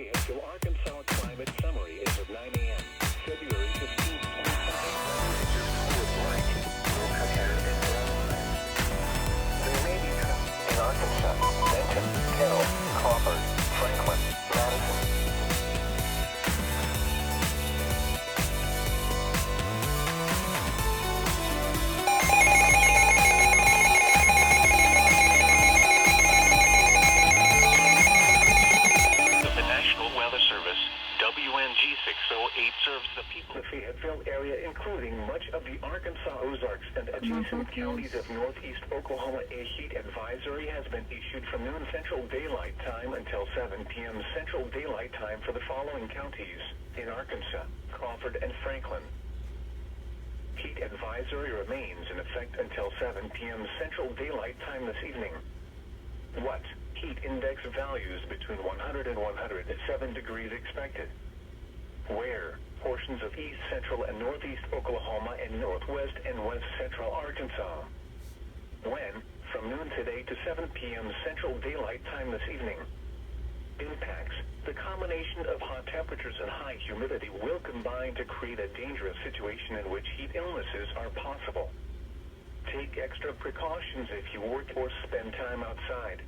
Fayetteville, Arkansas climate summary is of 9 a.m. February 15th, 2025. There may be in Arkansas, Benton, Carroll, Crawford, Franklin, Madison. WNG 608 serves the people of the Fayetteville area, including much of the Arkansas Ozarks and adjacent counties of northeast Oklahoma. A heat advisory has been issued from noon Central Daylight Time until 7 p.m. Central Daylight Time for the following counties in Arkansas: Crawford and Franklin. Heat advisory remains in effect until 7 p.m. Central Daylight Time this evening. What? Heat index values between 100 and 107 degrees expected. Where? Portions of east central and northeast Oklahoma and northwest and west central Arkansas. When? From noon today to 7 p.m. Central Daylight Time this evening. Impacts. The combination of hot temperatures and high humidity will combine to create a dangerous situation in which heat illnesses are possible. Take extra precautions if you work or spend time outside.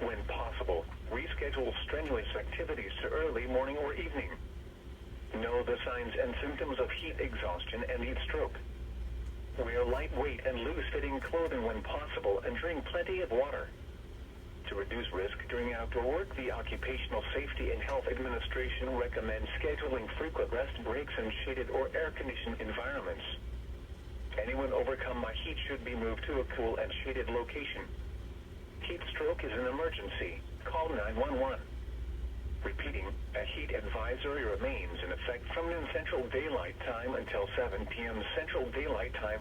When possible, reschedule strenuous activities to early morning or evening. Know the signs and symptoms of heat exhaustion and heat stroke. Wear lightweight and loose-fitting clothing when possible and drink plenty of water. To reduce risk during outdoor work, the Occupational Safety and Health Administration recommends scheduling frequent rest breaks in shaded or air-conditioned environments. Anyone overcome by heat should be moved to a cool and shaded location. Heat stroke is an emergency. Call 911. Repeating, a heat advisory remains in effect from noon Central Daylight Time until 7 p.m. Central Daylight Time.